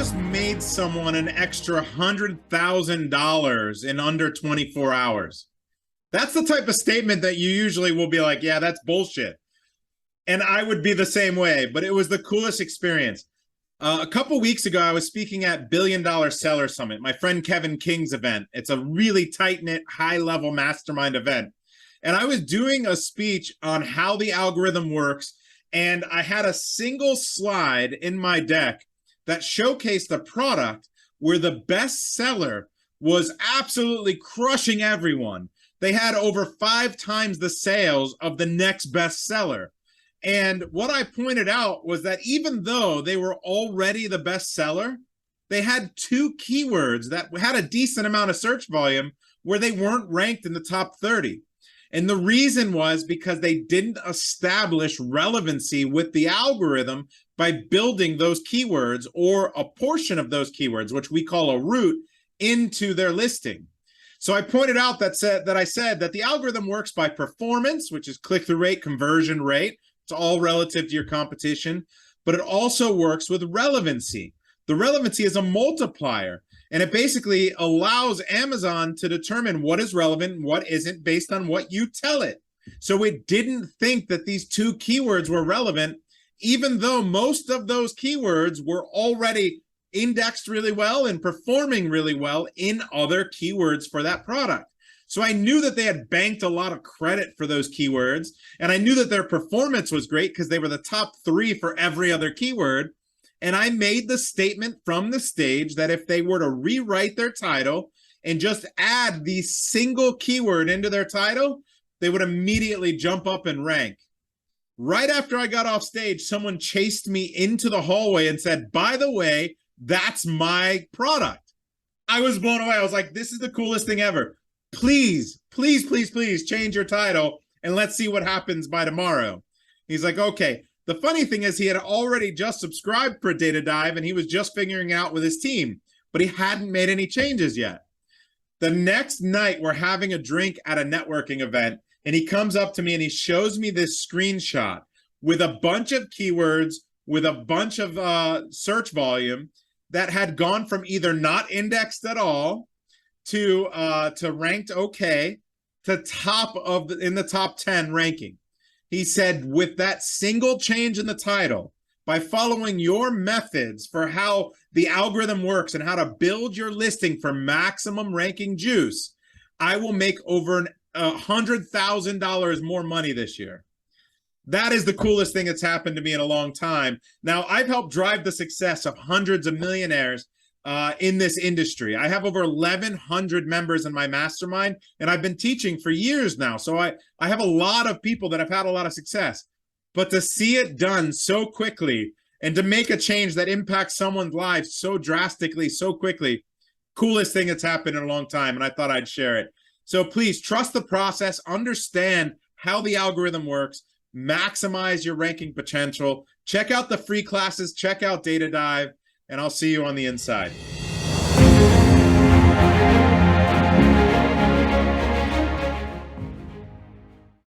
just made someone an extra $100,000 in under 24 hours. That's the type of statement that you usually will be like, yeah, that's bullshit. And I would be the same way, but it was the coolest experience. A couple weeks ago, I was speaking at Billion Dollar Seller Summit, my friend Kevin King's event. It's a really tight-knit, high-level mastermind event. And I was doing a speech on how the algorithm works, and I had a single slide in my deck that showcased a product where the best seller was absolutely crushing everyone. They had over 5 times the sales of the next best seller. And what I pointed out was that even though they were already the best seller, they had 2 keywords that had a decent amount of search volume where they weren't ranked in the top 30. And the reason was because they didn't establish relevancy with the algorithm by building those keywords or a portion of those keywords, which we call a route, into their listing. So I pointed out that I said that the algorithm works by performance, which is click-through rate, conversion rate. It's all relative to your competition, but it also works with relevancy. The relevancy is a multiplier, and it basically allows Amazon to determine what is relevant and what isn't based on what you tell it. So it didn't think that these 2 keywords were relevant, even though most of those keywords were already indexed really well and performing really well in other keywords for that product. So I knew that they had banked a lot of credit for those keywords, and I knew that their performance was great because they were the top 3 for every other keyword. And I made the statement from the stage that if they were to rewrite their title and just add the single keyword into their title, they would immediately jump up and rank. Right after I got off stage, someone chased me into the hallway and said, by the way, that's my product. I was blown away. I was like, this is the coolest thing ever. Please, please, please, please change your title and let's see what happens by tomorrow. He's like, okay. The funny thing is he had already just subscribed for Data Dive and he was just figuring it out with his team, but he hadn't made any changes yet. The next night we're having a drink at a networking event and he comes up to me and he shows me this screenshot with a bunch of keywords, with a bunch of search volume that had gone from either not indexed at all to ranked okay to in the top 10 ranking. He said, with that single change in the title, by following your methods for how the algorithm works and how to build your listing for maximum ranking juice, I will make over $100,000 more money this year. That is the coolest thing that's happened to me in a long time. Now, I've helped drive the success of hundreds of millionaires in this industry. I have over 1,100 members in my mastermind, and I've been teaching for years now. So I have a lot of people that have had a lot of success. But to see it done so quickly and to make a change that impacts someone's life so drastically, so quickly, coolest thing that's happened in a long time, and I thought I'd share it. So please trust the process, understand how the algorithm works, maximize your ranking potential. Check out the free classes, check out Data Dive, and I'll see you on the inside.